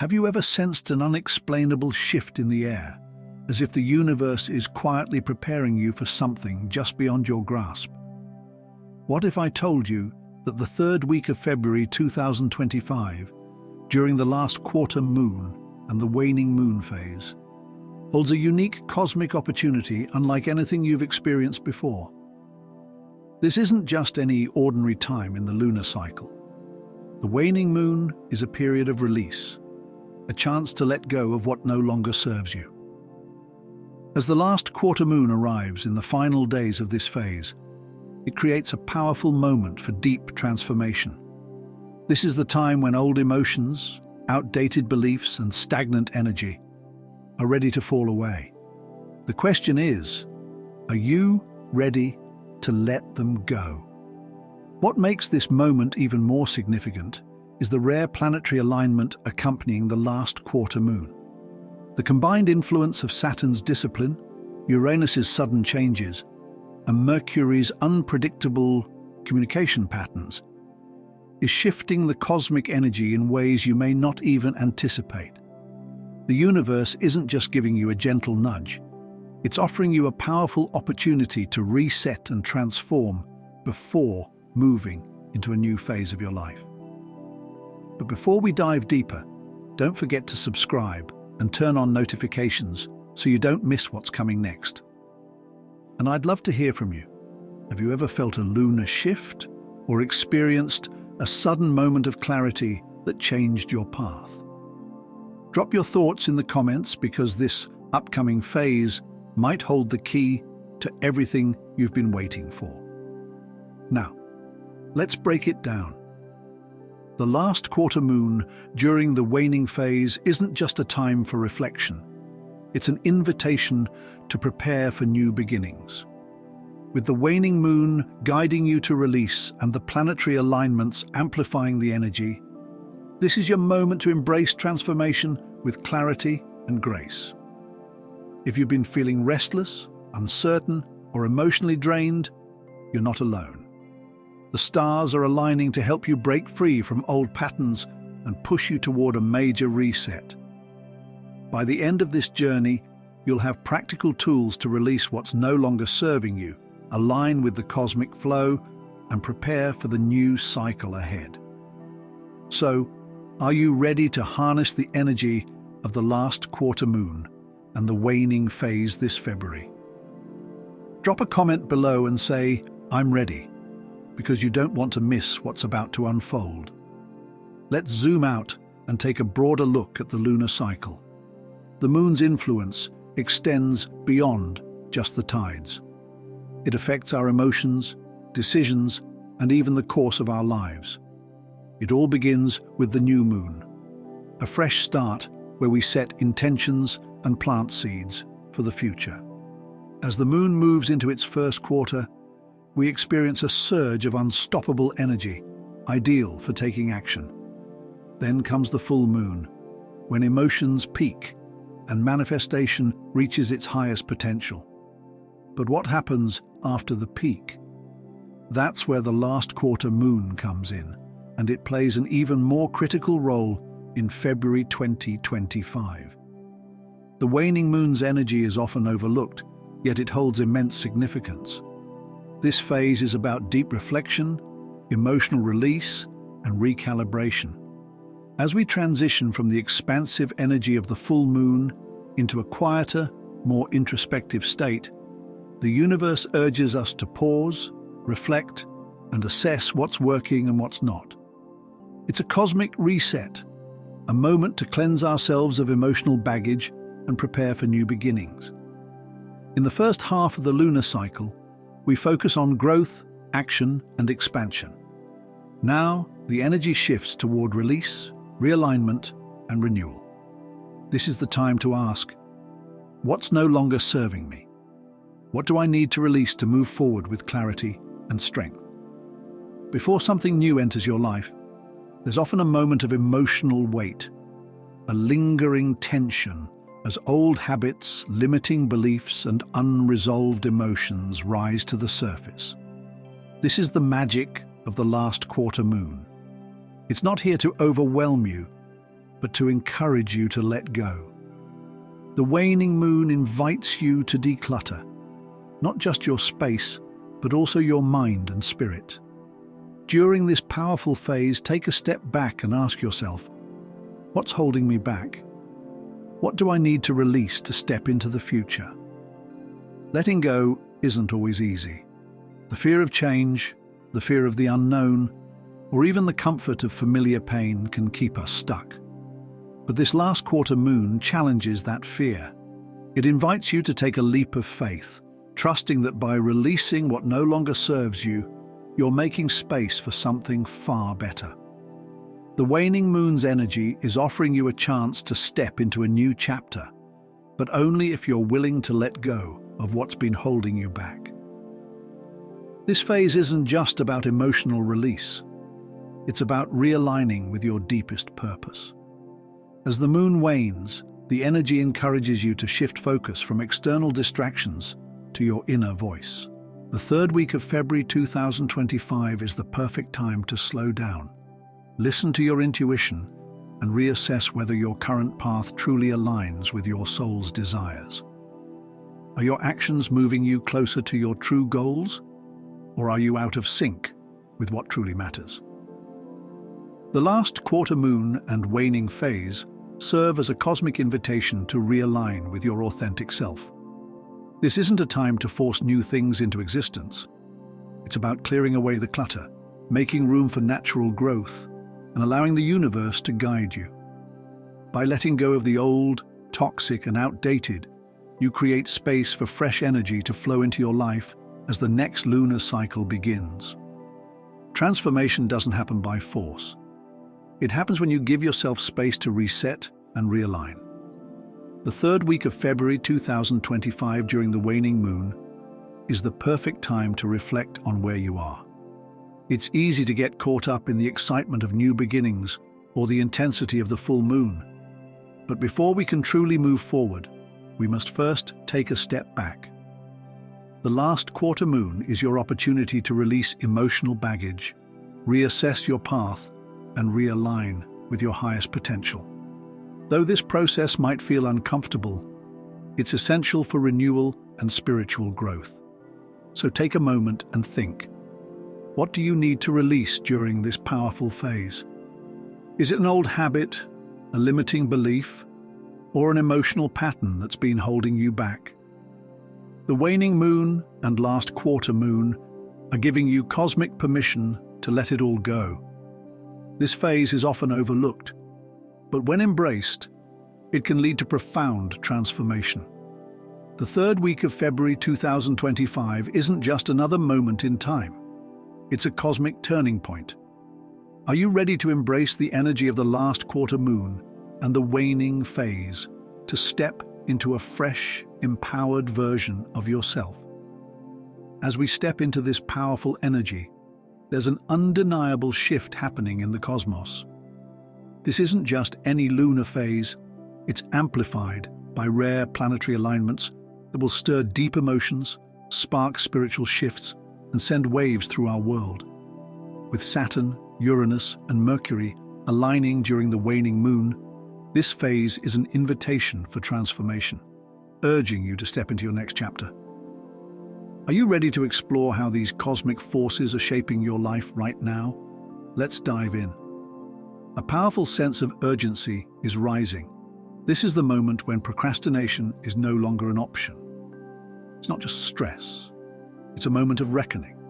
Have you ever sensed an unexplainable shift in the air, as if the universe is quietly preparing you for something just beyond your grasp? What if I told you that the third week of February 2025, during the last quarter moon and the waning moon phase, holds a unique cosmic opportunity unlike anything you've experienced before? This isn't just any ordinary time in the lunar cycle. The waning moon is a period of release, a chance to let go of what no longer serves you. As the last quarter moon arrives in the final days of this phase, it creates a powerful moment for deep transformation. This is the time when old emotions, outdated beliefs, and stagnant energy are ready to fall away. The question is, are you ready to let them go? What makes this moment even more significant is the rare planetary alignment accompanying the last quarter moon. The combined influence of Saturn's discipline, Uranus's sudden changes, and Mercury's unpredictable communication patterns is shifting the cosmic energy in ways you may not even anticipate. The universe isn't just giving you a gentle nudge, it's offering you a powerful opportunity to reset and transform before moving into a new phase of your life. But before we dive deeper, don't forget to subscribe and turn on notifications so you don't miss what's coming next. And I'd love to hear from you. Have you ever felt a lunar shift or experienced a sudden moment of clarity that changed your path? Drop your thoughts in the comments, because this upcoming phase might hold the key to everything you've been waiting for. Now, let's break it down. The last quarter moon during the waning phase isn't just a time for reflection. It's an invitation to prepare for new beginnings. With the waning moon guiding you to release and the planetary alignments amplifying the energy, this is your moment to embrace transformation with clarity and grace. If you've been feeling restless, uncertain, or emotionally drained, you're not alone. The stars are aligning to help you break free from old patterns and push you toward a major reset. By the end of this journey, you'll have practical tools to release what's no longer serving you, align with the cosmic flow, and prepare for the new cycle ahead. So, are you ready to harness the energy of the last quarter moon and the waning phase this February? Drop a comment below and say, "I'm ready," because you don't want to miss what's about to unfold. Let's zoom out and take a broader look at the lunar cycle. The moon's influence extends beyond just the tides. It affects our emotions, decisions, and even the course of our lives. It all begins with the new moon, a fresh start where we set intentions and plant seeds for the future. As the moon moves into its first quarter, we experience a surge of unstoppable energy, ideal for taking action. Then comes the full moon, when emotions peak and manifestation reaches its highest potential. But what happens after the peak? That's where the last quarter moon comes in, and it plays an even more critical role in February 2025. The waning moon's energy is often overlooked, yet it holds immense significance. This phase is about deep reflection, emotional release, and recalibration. As we transition from the expansive energy of the full moon into a quieter, more introspective state, the universe urges us to pause, reflect, and assess what's working and what's not. It's a cosmic reset, a moment to cleanse ourselves of emotional baggage and prepare for new beginnings. In the first half of the lunar cycle, we focus on growth, action, and expansion. Now, the energy shifts toward release, realignment, and renewal. This is the time to ask, what's no longer serving me? What do I need to release to move forward with clarity and strength? Before something new enters your life, there's often a moment of emotional weight, a lingering tension as old habits, limiting beliefs, and unresolved emotions rise to the surface. This is the magic of the last quarter moon. It's not here to overwhelm you, but to encourage you to let go. The waning moon invites you to declutter, not just your space, but also your mind and spirit. During this powerful phase, take a step back and ask yourself, what's holding me back? What do I need to release to step into the future? Letting go isn't always easy. The fear of change, the fear of the unknown, or even the comfort of familiar pain can keep us stuck. But this last quarter moon challenges that fear. It invites you to take a leap of faith, trusting that by releasing what no longer serves you, you're making space for something far better. The waning moon's energy is offering you a chance to step into a new chapter, but only if you're willing to let go of what's been holding you back. This phase isn't just about emotional release. It's about realigning with your deepest purpose. As the moon wanes, the energy encourages you to shift focus from external distractions to your inner voice. The third week of February 2025 is the perfect time to slow down. Listen to your intuition and reassess whether your current path truly aligns with your soul's desires. Are your actions moving you closer to your true goals, or are you out of sync with what truly matters? The last quarter moon and waning phase serve as a cosmic invitation to realign with your authentic self. This isn't a time to force new things into existence. It's about clearing away the clutter, making room for natural growth, and allowing the universe to guide you. By letting go of the old, toxic, and outdated, you create space for fresh energy to flow into your life as the next lunar cycle begins. Transformation doesn't happen by force. It happens when you give yourself space to reset and realign. The third week of February 2025 during the waning moon is the perfect time to reflect on where you are. It's easy to get caught up in the excitement of new beginnings or the intensity of the full moon. But before we can truly move forward, we must first take a step back. The last quarter moon is your opportunity to release emotional baggage, reassess your path, and realign with your highest potential. Though this process might feel uncomfortable, it's essential for renewal and spiritual growth. So take a moment and think. What do you need to release during this powerful phase? Is it an old habit, a limiting belief, or an emotional pattern that's been holding you back? The waning moon and last quarter moon are giving you cosmic permission to let it all go. This phase is often overlooked, but when embraced, it can lead to profound transformation. The third week of February 2025 isn't just another moment in time. It's a cosmic turning point. Are you ready to embrace the energy of the last quarter moon and the waning phase to step into a fresh, empowered version of yourself? As we step into this powerful energy, there's an undeniable shift happening in the cosmos. This isn't just any lunar phase, it's amplified by rare planetary alignments that will stir deep emotions, spark spiritual shifts, and send waves through our world. With Saturn, Uranus, and Mercury aligning during the waning moon, this phase is an invitation for transformation, urging you to step into your next chapter. Are you ready to explore how these cosmic forces are shaping your life right now? Let's dive in. A powerful sense of urgency is rising. This is the moment when procrastination is no longer an option. It's not just stress. It's a moment of reckoning.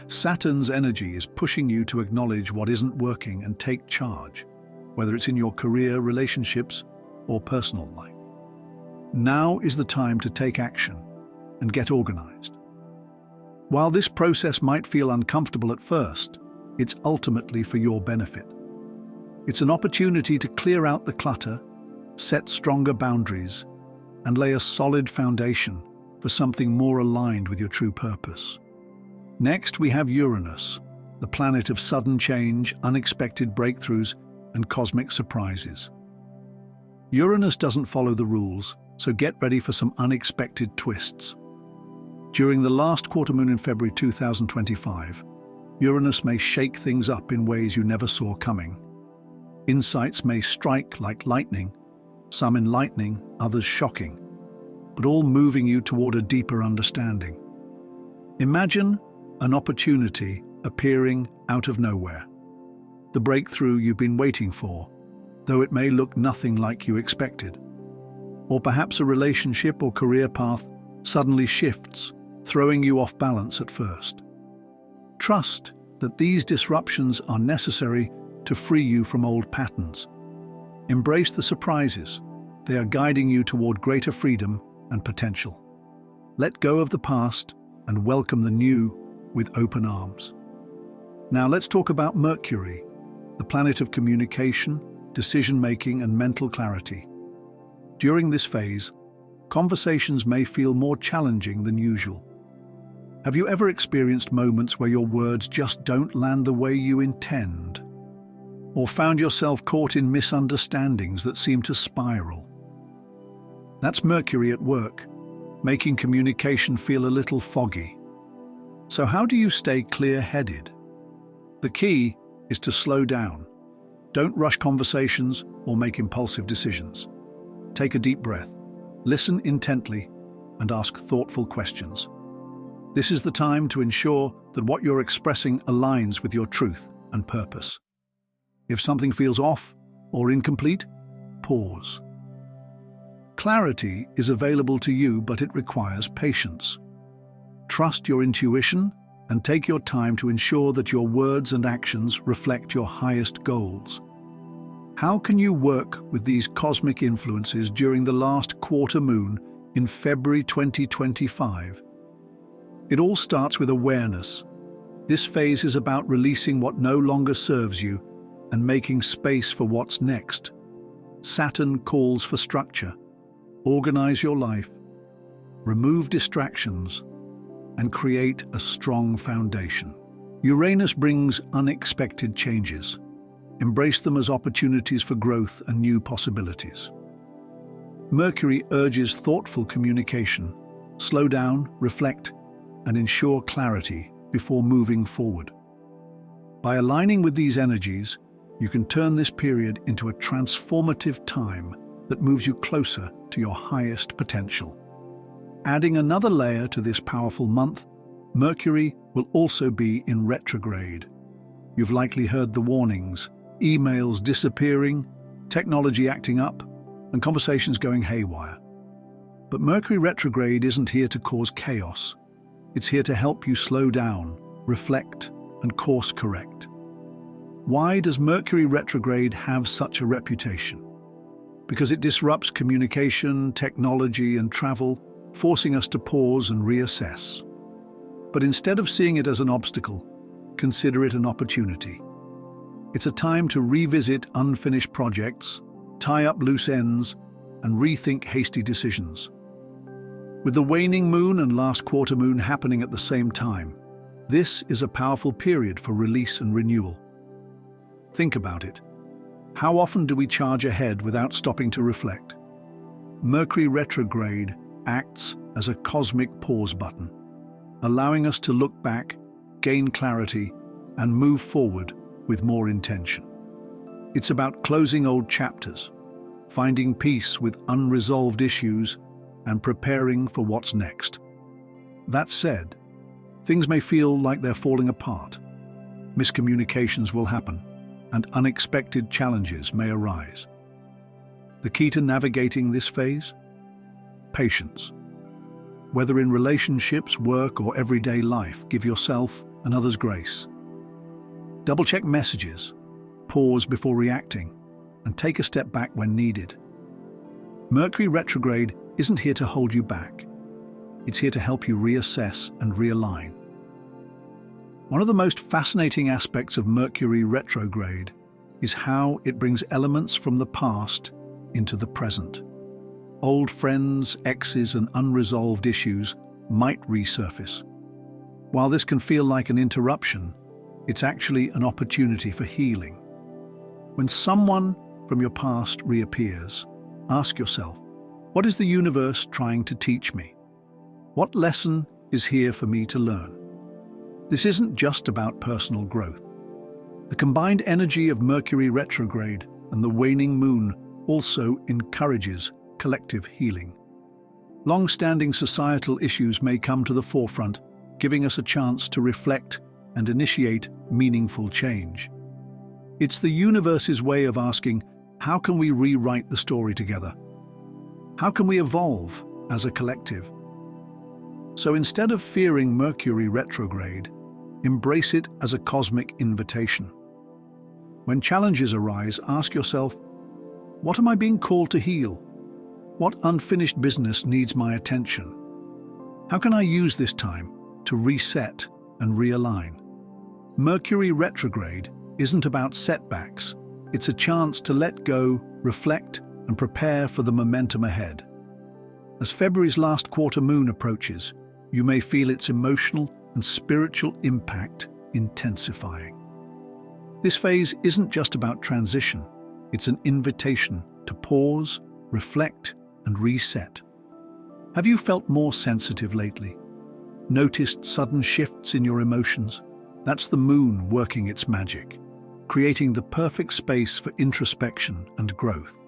Saturn's energy is pushing you to acknowledge what isn't working and take charge, whether it's in your career, relationships, or personal life. Now is the time to take action and get organized. While this process might feel uncomfortable at first, it's ultimately for your benefit. It's an opportunity to clear out the clutter, set stronger boundaries, and lay a solid foundation for something more aligned with your true purpose. Next, we have Uranus, the planet of sudden change, unexpected breakthroughs, and cosmic surprises. Uranus doesn't follow the rules, so get ready for some unexpected twists. During the last quarter moon in February 2025, Uranus may shake things up in ways you never saw coming. Insights may strike like lightning, some enlightening, others shocking, but all moving you toward a deeper understanding. Imagine an opportunity appearing out of nowhere. The breakthrough you've been waiting for, though it may look nothing like you expected. Or perhaps a relationship or career path suddenly shifts, throwing you off balance at first. Trust that these disruptions are necessary to free you from old patterns. Embrace the surprises. They are guiding you toward greater freedom and potential. Let go of the past and welcome the new with open arms. Now let's talk about Mercury, the planet of communication, decision-making, and mental clarity. During this phase, conversations may feel more challenging than usual. Have you ever experienced moments where your words just don't land the way you intend? Or found yourself caught in misunderstandings that seem to spiral? That's Mercury at work, making communication feel a little foggy. So how do you stay clear-headed? The key is to slow down. Don't rush conversations or make impulsive decisions. Take a deep breath, listen intently, and ask thoughtful questions. This is the time to ensure that what you're expressing aligns with your truth and purpose. If something feels off or incomplete, pause. Clarity is available to you, but it requires patience. Trust your intuition and take your time to ensure that your words and actions reflect your highest goals. How can you work with these cosmic influences during the last quarter moon in February 2025? It all starts with awareness. This phase is about releasing what no longer serves you and making space for what's next. Saturn calls for structure. Organize your life, remove distractions, and create a strong foundation. Uranus brings unexpected changes. Embrace them as opportunities for growth and new possibilities. Mercury urges thoughtful communication. Slow down, reflect, and ensure clarity before moving forward. By aligning with these energies, you can turn this period into a transformative time that moves you closer to your highest potential. Adding another layer to this powerful month, Mercury will also be in retrograde. You've likely heard the warnings: emails disappearing, technology acting up, and conversations going haywire. But Mercury retrograde isn't here to cause chaos. It's here to help you slow down, reflect, and course correct. Why does Mercury retrograde have such a reputation? Because it disrupts communication, technology, and travel, forcing us to pause and reassess. But instead of seeing it as an obstacle, consider it an opportunity. It's a time to revisit unfinished projects, tie up loose ends, and rethink hasty decisions. With the waning moon and last quarter moon happening at the same time, this is a powerful period for release and renewal. Think about it. How often do we charge ahead without stopping to reflect? Mercury retrograde acts as a cosmic pause button, allowing us to look back, gain clarity, and move forward with more intention. It's about closing old chapters, finding peace with unresolved issues, and preparing for what's next. That said, things may feel like they're falling apart. Miscommunications will happen, and unexpected challenges may arise. The key to navigating this phase? Patience. Whether in relationships, work, or everyday life, give yourself and others grace. Double-check messages, pause before reacting, and take a step back when needed. Mercury retrograde isn't here to hold you back. It's here to help you reassess and realign. One of the most fascinating aspects of Mercury retrograde is how it brings elements from the past into the present. Old friends, exes, and unresolved issues might resurface. While this can feel like an interruption, it's actually an opportunity for healing. When someone from your past reappears, ask yourself, what is the universe trying to teach me? What lesson is here for me to learn? This isn't just about personal growth. The combined energy of Mercury retrograde and the waning moon also encourages collective healing. Long-standing societal issues may come to the forefront, giving us a chance to reflect and initiate meaningful change. It's the universe's way of asking, how can we rewrite the story together? How can we evolve as a collective? So instead of fearing Mercury retrograde, embrace it as a cosmic invitation. When challenges arise, ask yourself, what am I being called to heal? What unfinished business needs my attention? How can I use this time to reset and realign? Mercury retrograde isn't about setbacks. It's a chance to let go, reflect, and prepare for the momentum ahead. As February's last quarter moon approaches, you may feel its emotional and spiritual impact intensifying. This phase isn't just about transition, it's an invitation to pause, reflect, and reset. Have you felt more sensitive lately? Noticed sudden shifts in your emotions? That's the moon working its magic, creating the perfect space for introspection and growth.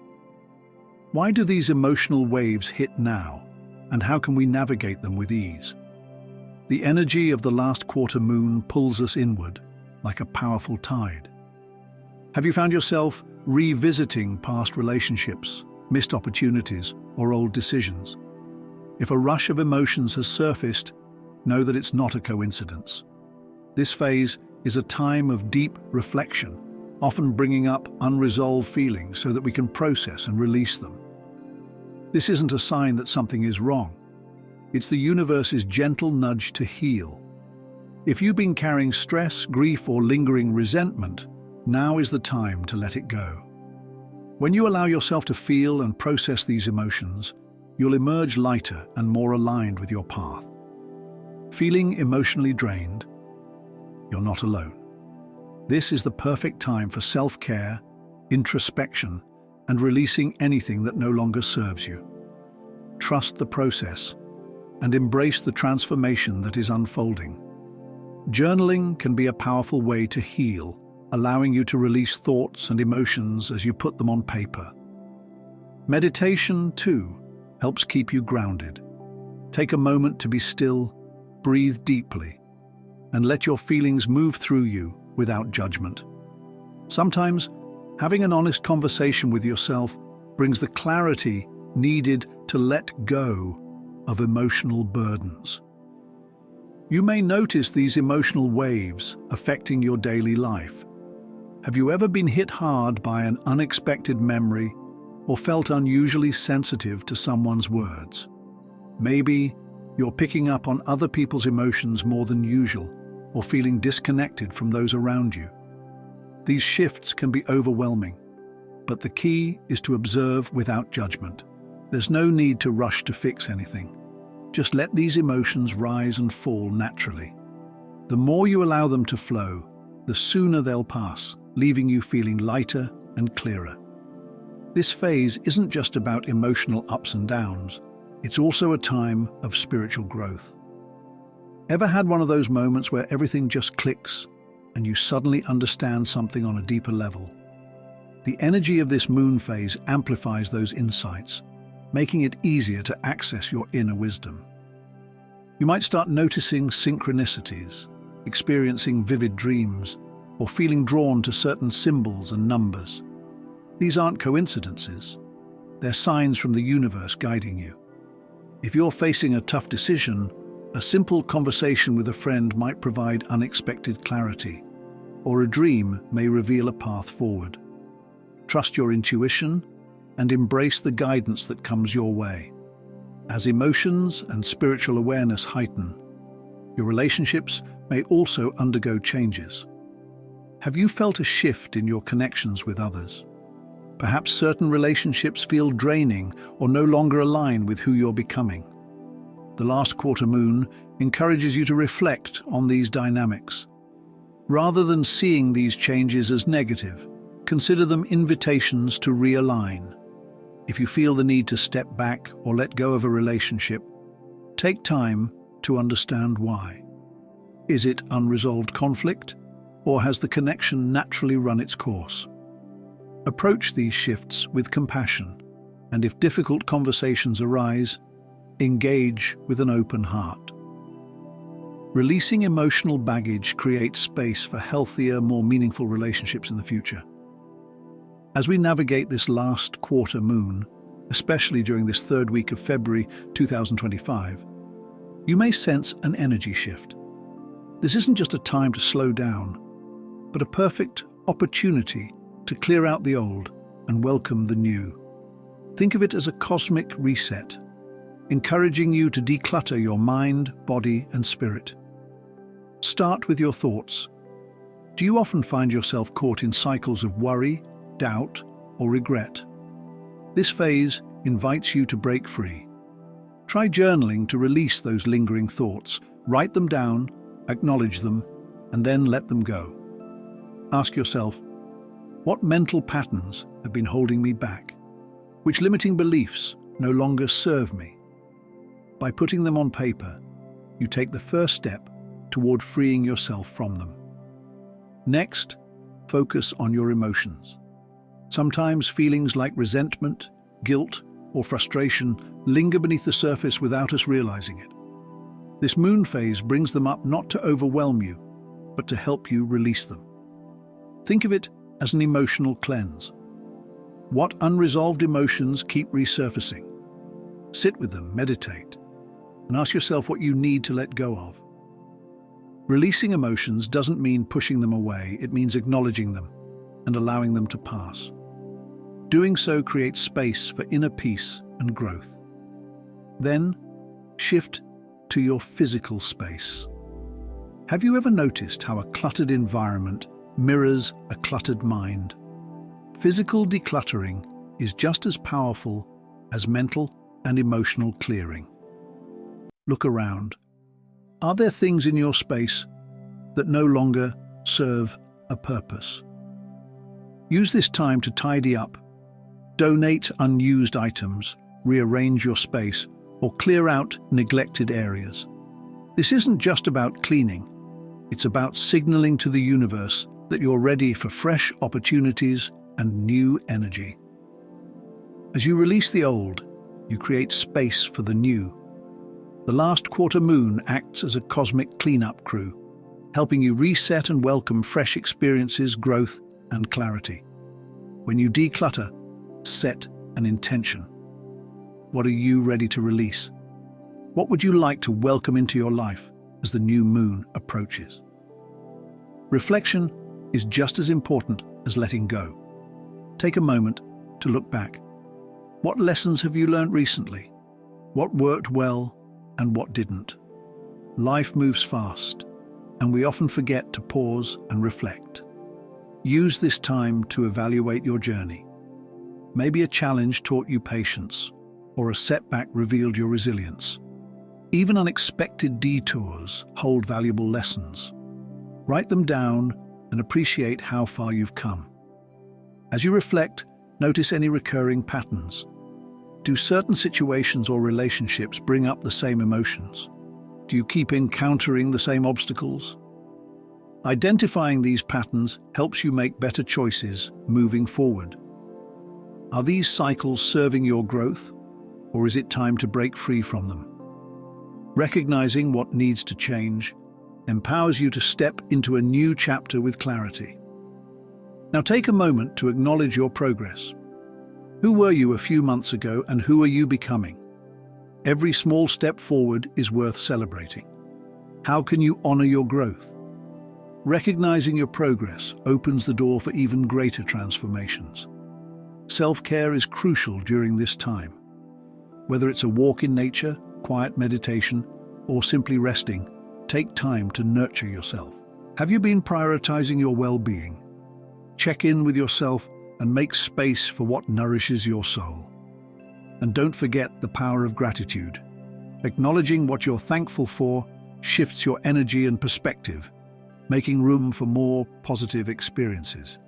Why do these emotional waves hit now, and how can we navigate them with ease? The energy of the last quarter moon pulls us inward like a powerful tide. Have you found yourself revisiting past relationships, missed opportunities, or old decisions? If a rush of emotions has surfaced, know that it's not a coincidence. This phase is a time of deep reflection, often bringing up unresolved feelings so that we can process and release them. This isn't a sign that something is wrong. It's the universe's gentle nudge to heal. If you've been carrying stress, grief, or lingering resentment, now is the time to let it go. When you allow yourself to feel and process these emotions, you'll emerge lighter and more aligned with your path. Feeling emotionally drained? You're not alone. This is the perfect time for self-care, introspection, and releasing anything that no longer serves you. Trust the process and embrace the transformation that is unfolding. Journaling can be a powerful way to heal, allowing you to release thoughts and emotions as you put them on paper. Meditation, too, helps keep you grounded. Take a moment to be still, breathe deeply, and let your feelings move through you without judgment. Sometimes, having an honest conversation with yourself brings the clarity needed to let go of emotional burdens. You may notice these emotional waves affecting your daily life. Have you ever been hit hard by an unexpected memory or felt unusually sensitive to someone's words? Maybe you're picking up on other people's emotions more than usual, or feeling disconnected from those around you. These shifts can be overwhelming, but the key is to observe without judgment. There's no need to rush to fix anything. Just let these emotions rise and fall naturally. The more you allow them to flow, the sooner they'll pass, leaving you feeling lighter and clearer. This phase isn't just about emotional ups and downs, it's also a time of spiritual growth. Ever had one of those moments where everything just clicks and you suddenly understand something on a deeper level? The energy of this moon phase amplifies those insights, making it easier to access your inner wisdom. You might start noticing synchronicities, experiencing vivid dreams, or feeling drawn to certain symbols and numbers. These aren't coincidences. They're signs from the universe guiding you. If you're facing a tough decision, a simple conversation with a friend might provide unexpected clarity, or a dream may reveal a path forward. Trust your intuition and embrace the guidance that comes your way. As emotions and spiritual awareness heighten, your relationships may also undergo changes. Have you felt a shift in your connections with others? Perhaps certain relationships feel draining or no longer align with who you're becoming. The last quarter moon encourages you to reflect on these dynamics. Rather than seeing these changes as negative, consider them invitations to realign. If you feel the need to step back or let go of a relationship, take time to understand why. Is it unresolved conflict? or has the connection naturally run its course? Approach these shifts with compassion, and if difficult conversations arise, engage with an open heart. Releasing emotional baggage creates space for healthier, more meaningful relationships in the future. As we navigate this last quarter moon, especially during this third week of February 2025, you may sense an energy shift. This isn't just a time to slow down, but a perfect opportunity to clear out the old and welcome the new. Think of it as a cosmic reset, encouraging you to declutter your mind, body, and spirit. Start with your thoughts. Do you often find yourself caught in cycles of worry, doubt, or regret? This phase invites you to break free. Try journaling to release those lingering thoughts. Write them down, acknowledge them, and then let them go. Ask yourself, what mental patterns have been holding me back? Which limiting beliefs no longer serve me? By putting them on paper, you take the first step toward freeing yourself from them. Next, focus on your emotions. Sometimes feelings like resentment, guilt, or frustration linger beneath the surface without us realizing it. This moon phase brings them up not to overwhelm you, but to help you release them. Think of it as an emotional cleanse. What unresolved emotions keep resurfacing? Sit with them, meditate, and ask yourself what you need to let go of. Releasing emotions doesn't mean pushing them away, it means acknowledging them and allowing them to pass. Doing so creates space for inner peace and growth. Then, shift to your physical space. Have you ever noticed how a cluttered environment mirrors a cluttered mind? Physical decluttering is just as powerful as mental and emotional clearing. Look around. Are there things in your space that no longer serve a purpose? Use this time to tidy up, donate unused items, rearrange your space, or clear out neglected areas. This isn't just about cleaning, it's about signaling to the universe that you're ready for fresh opportunities and new energy. As you release the old, you create space for the new. The last quarter moon acts as a cosmic cleanup crew, helping you reset and welcome fresh experiences, growth, and clarity. When you declutter, set an intention. What are you ready to release? What would you like to welcome into your life as the new moon approaches? Reflection is just as important as letting go. Take a moment to look back. What lessons have you learned recently? What worked well and what didn't? Life moves fast, and we often forget to pause and reflect. Use this time to evaluate your journey. Maybe a challenge taught you patience, or a setback revealed your resilience. Even unexpected detours hold valuable lessons. Write them down and appreciate how far you've come. As you reflect, notice any recurring patterns. Do certain situations or relationships bring up the same emotions? Do you keep encountering the same obstacles? Identifying these patterns helps you make better choices moving forward. Are these cycles serving your growth, or is it time to break free from them? Recognizing what needs to change empowers you to step into a new chapter with clarity. Now take a moment to acknowledge your progress. Who were you a few months ago, and who are you becoming? Every small step forward is worth celebrating. How can you honor your growth? Recognizing your progress opens the door for even greater transformations. Self-care is crucial during this time. Whether it's a walk in nature, quiet meditation, or simply resting, take time to nurture yourself. Have you been prioritizing your well-being? Check in with yourself and make space for what nourishes your soul. And don't forget the power of gratitude. Acknowledging what you're thankful for shifts your energy and perspective, making room for more positive experiences.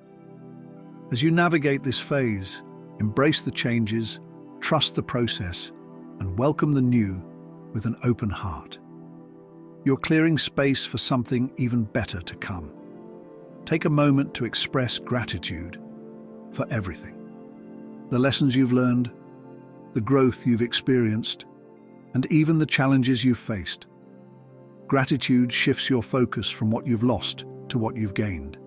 As you navigate this phase, embrace the changes, trust the process, and welcome the new with an open heart. You're clearing space for something even better to come. take a moment to express gratitude for everything. The lessons you've learned, the growth you've experienced, and even the challenges you've faced. Gratitude shifts your focus from what you've lost to what you've gained,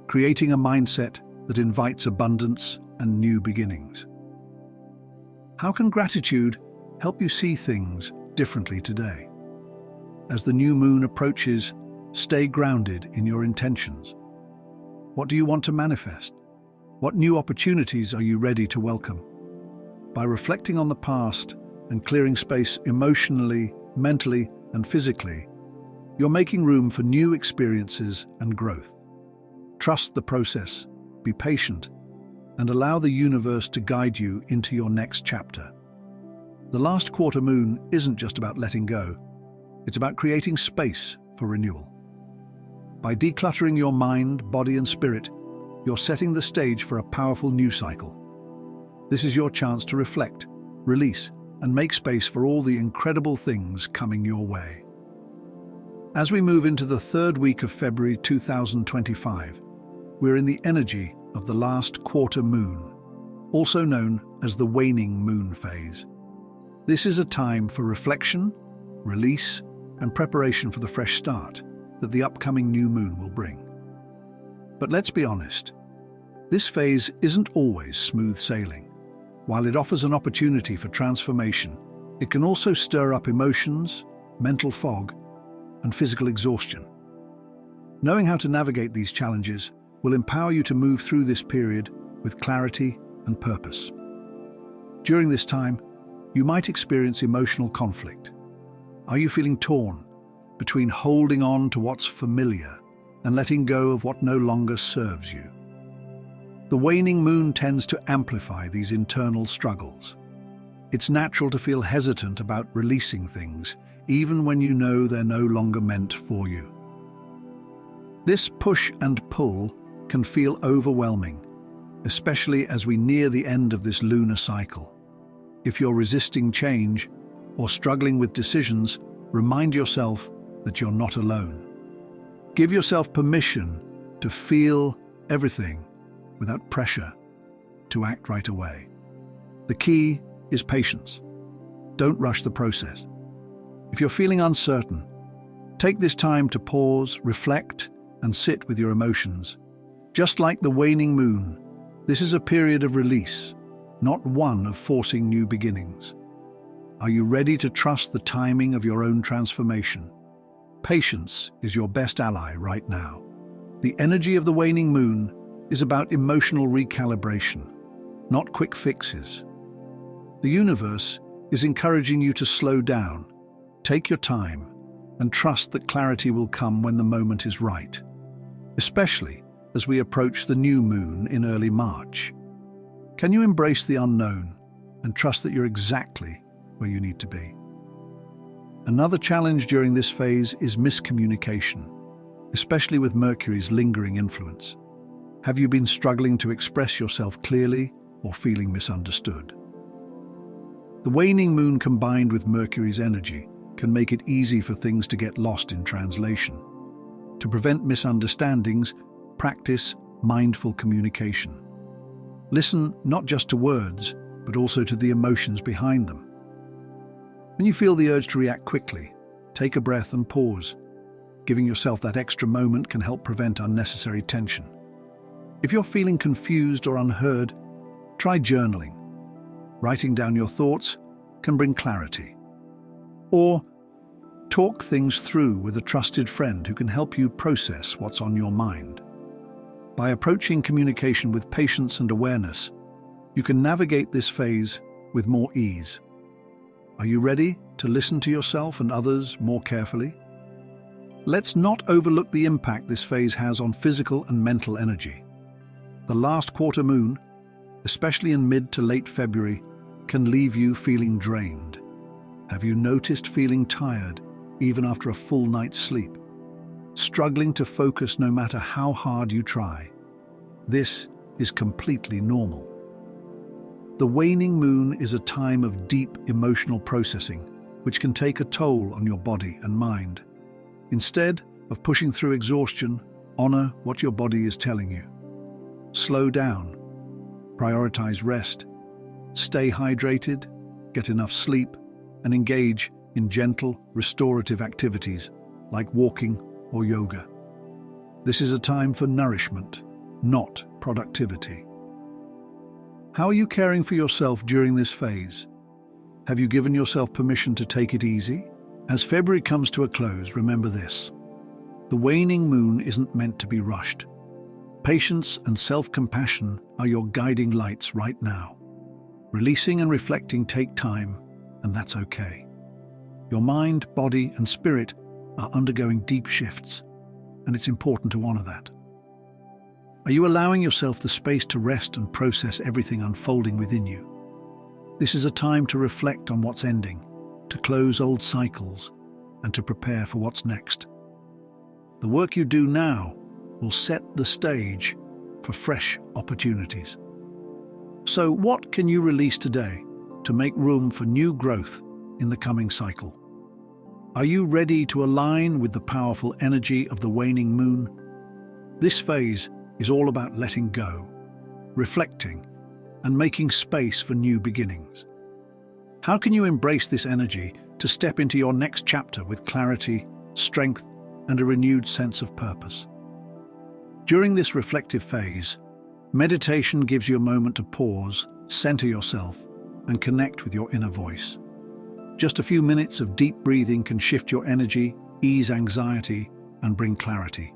creating a mindset that invites abundance and new beginnings. How can gratitude help you see things differently today? As the new moon approaches, stay grounded in your intentions. What do you want to manifest? What new opportunities are you ready to welcome? By reflecting on the past and clearing space emotionally, mentally, and physically, you're making room for new experiences and growth. Trust the process, be patient, and allow the universe to guide you into your next chapter. The last quarter moon isn't just about letting go, it's about creating space for renewal. By decluttering your mind, body, and spirit, you're setting the stage for a powerful new cycle. This is your chance to reflect, release, and make space for all the incredible things coming your way. As we move into the third week of February 2025, we're in the energy of the last quarter moon, also known as the waning moon phase. This is a time for reflection, release, and preparation for the fresh start that the upcoming new moon will bring. But let's be honest, this phase isn't always smooth sailing. While it offers an opportunity for transformation, it can also stir up emotions, mental fog, and physical exhaustion. Knowing how to navigate these challenges will empower you to move through this period with clarity and purpose. During this time, you might experience emotional conflict. Are you feeling torn between holding on to what's familiar and letting go of what no longer serves you? The waning moon tends to amplify these internal struggles. It's natural to feel hesitant about releasing things, even when you know they're no longer meant for you. This push and pull can feel overwhelming, especially as we near the end of this lunar cycle. If you're resisting change or struggling with decisions, remind yourself that you're not alone. Give yourself permission to feel everything without pressure to act right away. The key is patience. Don't rush the process. If you're feeling uncertain, take this time to pause, reflect, and sit with your emotions. Just like the waning moon, this is a period of release, not one of forcing new beginnings. Are you ready to trust the timing of your own transformation? Patience is your best ally right now. The energy of the waning moon is about emotional recalibration, not quick fixes. The universe is encouraging you to slow down, take your time, and trust that clarity will come when the moment is right, especially as we approach the new moon in early March. Can you embrace the unknown and trust that you're exactly where you need to be? Another challenge during this phase is miscommunication, especially with Mercury's lingering influence. Have you been struggling to express yourself clearly or feeling misunderstood? The waning moon combined with Mercury's energy can make it easy for things to get lost in translation. To prevent misunderstandings, practice mindful communication. Listen not just to words, but also to the emotions behind them. When you feel the urge to react quickly, take a breath and pause. Giving yourself that extra moment can help prevent unnecessary tension. If you're feeling confused or unheard, try journaling. Writing down your thoughts can bring clarity. Or talk things through with a trusted friend who can help you process what's on your mind. By approaching communication with patience and awareness, you can navigate this phase with more ease. Are you ready to listen to yourself and others more carefully? Let's not overlook the impact this phase has on physical and mental energy. The last quarter moon, especially in mid to late February, can leave you feeling drained. Have you noticed feeling tired even after a full night's sleep? Struggling to focus no matter how hard you try? This is completely normal. The waning moon is a time of deep emotional processing, which can take a toll on your body and mind. Instead of pushing through exhaustion, Honor what your body is telling you. Slow down. Prioritize rest. Stay hydrated, get enough sleep, and engage in gentle, restorative activities like walking or yoga. This is a time for nourishment, not productivity. How are you caring for yourself during this phase? Have you given yourself permission to take it easy? As February comes to a close, remember this. The waning moon isn't meant to be rushed. Patience and self-compassion are your guiding lights right now. Releasing and reflecting take time, and that's okay. Your mind, body, and spirit are undergoing deep shifts, and it's important to honor that. Are you allowing yourself the space to rest and process everything unfolding within you? This is a time to reflect on what's ending, to close old cycles, and to prepare for what's next. The work you do now will set the stage for fresh opportunities. So what can you release today to make room for new growth in the coming cycle? Are you ready to align with the powerful energy of the waning moon? This phase is all about letting go, reflecting, and making space for new beginnings. How can you embrace this energy to step into your next chapter with clarity, strength, and a renewed sense of purpose? During this reflective phase, meditation gives you a moment to pause, center yourself, and connect with your inner voice. Just a few minutes of deep breathing can shift your energy, ease anxiety, and bring clarity.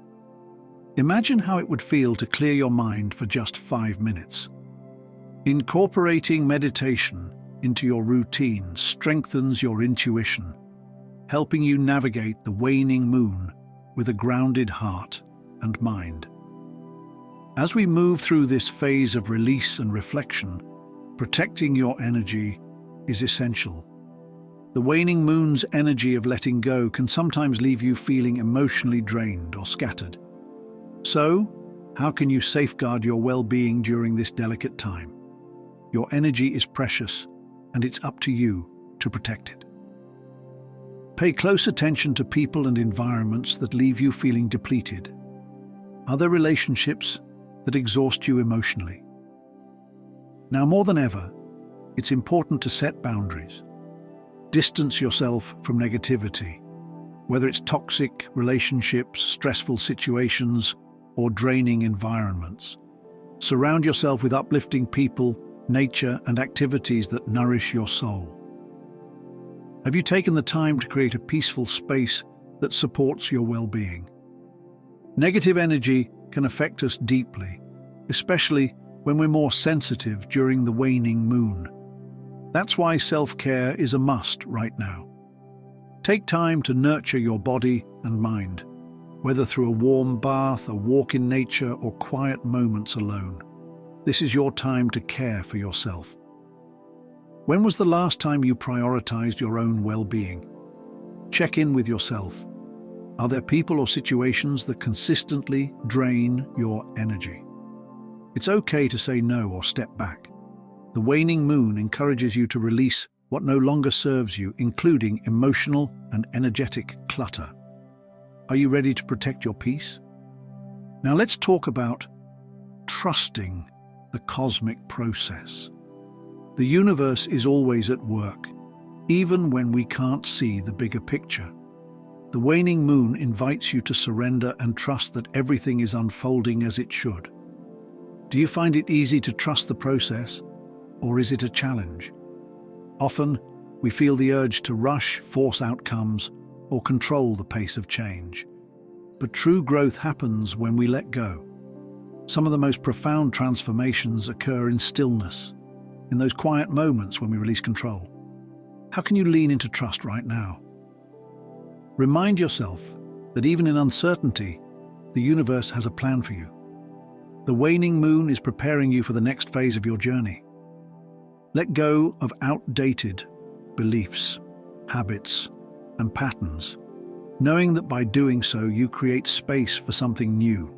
Imagine how it would feel to clear your mind for just 5 minutes. Incorporating meditation into your routine strengthens your intuition, helping you navigate the waning moon with a grounded heart and mind. As we move through this phase of release and reflection, protecting your energy is essential. The waning moon's energy of letting go can sometimes leave you feeling emotionally drained or scattered. So, how can you safeguard your well-being during this delicate time? Your energy is precious, and it's up to you to protect it. Pay close attention to people and environments that leave you feeling depleted. Are there relationships that exhaust you emotionally? Now more than ever, it's important to set boundaries. Distance yourself from negativity, whether it's toxic relationships, stressful situations, or draining environments. Surround yourself with uplifting people, nature, and activities that nourish your soul. Have you taken the time to create a peaceful space that supports your well-being? Negative energy can affect us deeply, especially when we're more sensitive during the waning moon. That's why self-care is a must right now. Take time to nurture your body and mind, whether through a warm bath, a walk in nature, or quiet moments alone. This is your time to care for yourself. When was the last time you prioritized your own well-being? Check in with yourself. Are there people or situations that consistently drain your energy? It's okay to say no or step back. The waning moon encourages you to release what no longer serves you, including emotional and energetic clutter. Are you ready to protect your peace? Now let's talk about trusting the cosmic process. The universe is always at work, even when we can't see the bigger picture. The waning moon invites you to surrender and trust that everything is unfolding as it should. Do you find it easy to trust the process, or is it a challenge? Often, we feel the urge to rush, force outcomes, or control the pace of change. But true growth happens when we let go. Some of the most profound transformations occur in stillness, in those quiet moments when we release control. How can you lean into trust right now? Remind yourself that even in uncertainty, the universe has a plan for you. The waning moon is preparing you for the next phase of your journey. Let go of outdated beliefs, habits, and patterns, knowing that by doing so you create space for something new,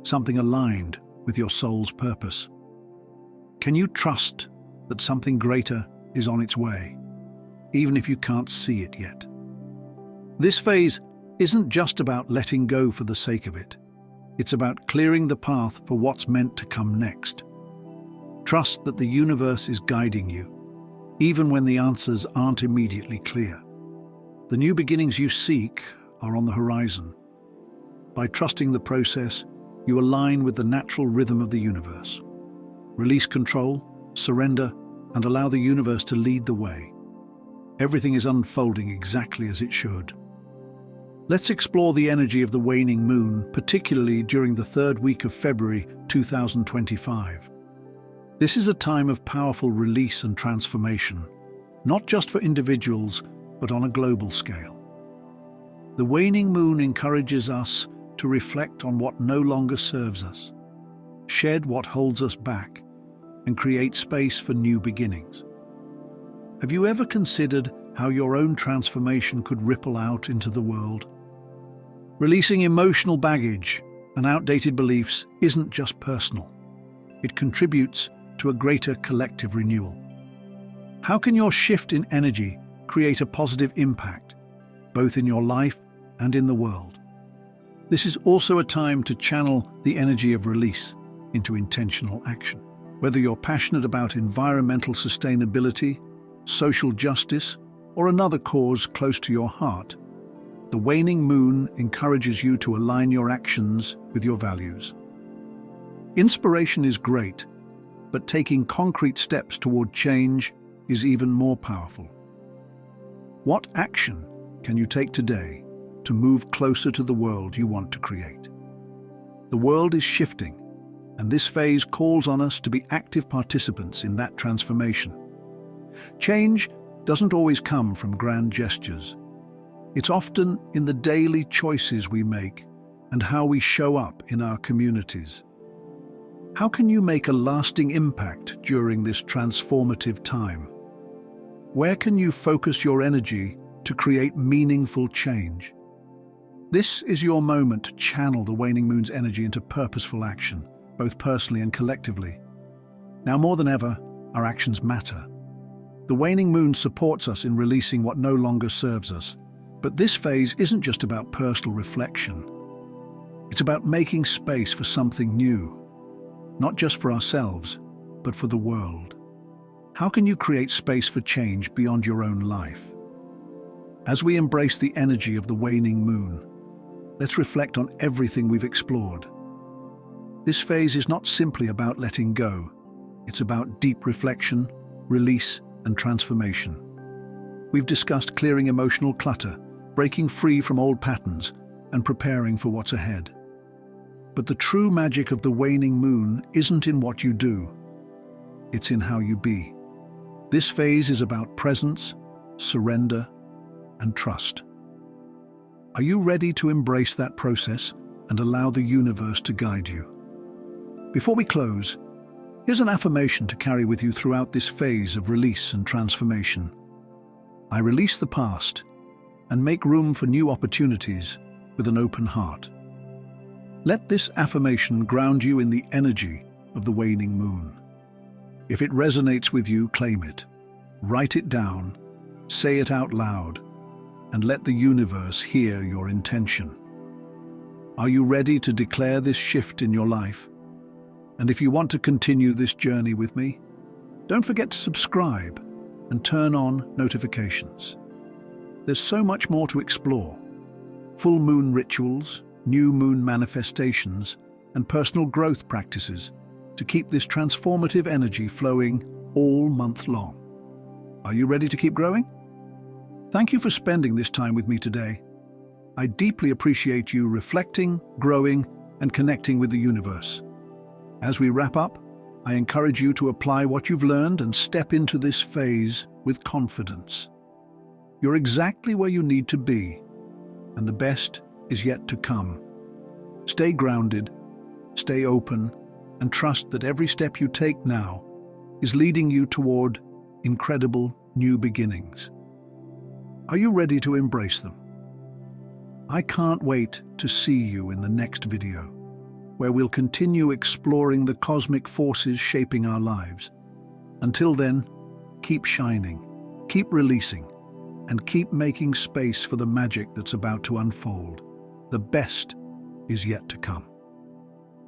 something aligned with your soul's purpose. Can you trust that something greater is on its way, even if you can't see it yet? This phase isn't just about letting go for the sake of it. It's about clearing the path for what's meant to come next. Trust that the universe is guiding you, even when the answers aren't immediately clear. The new beginnings you seek are on the horizon. By trusting the process, you align with the natural rhythm of the universe. Release control, surrender, and allow the universe to lead the way. Everything is unfolding exactly as it should. Let's explore the energy of the waning moon, particularly during the third week of February 2025. This is a time of powerful release and transformation, not just for individuals, but on a global scale. The waning moon encourages us to reflect on what no longer serves us, shed what holds us back, and create space for new beginnings. Have you ever considered how your own transformation could ripple out into the world? Releasing emotional baggage and outdated beliefs isn't just personal. It contributes to a greater collective renewal. How can your shift in energy create a positive impact, both in your life and in the world? This is also a time to channel the energy of release into intentional action. Whether you're passionate about environmental sustainability, social justice, or another cause close to your heart, the waning moon encourages you to align your actions with your values. Inspiration is great, but taking concrete steps toward change is even more powerful. What action can you take today to move closer to the world you want to create? The world is shifting, and this phase calls on us to be active participants in that transformation. Change doesn't always come from grand gestures. It's often in the daily choices we make and how we show up in our communities. How can you make a lasting impact during this transformative time? Where can you focus your energy to create meaningful change? This is your moment to channel the waning moon's energy into purposeful action, both personally and collectively. Now more than ever, our actions matter. The waning moon supports us in releasing what no longer serves us. But this phase isn't just about personal reflection. It's about making space for something new, not just for ourselves, but for the world. How can you create space for change beyond your own life? As we embrace the energy of the waning moon, let's reflect on everything we've explored. This phase is not simply about letting go. It's about deep reflection, release, and transformation. We've discussed clearing emotional clutter, breaking free from old patterns, and preparing for what's ahead. But the true magic of the waning moon isn't in what you do. It's in how you be. This phase is about presence, surrender, and trust. Are you ready to embrace that process and allow the universe to guide you? Before we close, here's an affirmation to carry with you throughout this phase of release and transformation. I release the past and make room for new opportunities with an open heart. Let this affirmation ground you in the energy of the waning moon. If it resonates with you, claim it. Write it down, say it out loud, and let the universe hear your intention. Are you ready to declare this shift in your life? And if you want to continue this journey with me, don't forget to subscribe and turn on notifications. There's so much more to explore. Full moon rituals, new moon manifestations, and personal growth practices to keep this transformative energy flowing all month long. Are you ready to keep growing? Thank you for spending this time with me today. I deeply appreciate you reflecting, growing, and connecting with the universe. As we wrap up, I encourage you to apply what you've learned and step into this phase with confidence. You're exactly where you need to be, and the best is yet to come. Stay grounded, stay open, and trust that every step you take now is leading you toward incredible new beginnings. Are you ready to embrace them? I can't wait to see you in the next video, where we'll continue exploring the cosmic forces shaping our lives. Until then, keep shining, keep releasing, and keep making space for the magic that's about to unfold. The best is yet to come.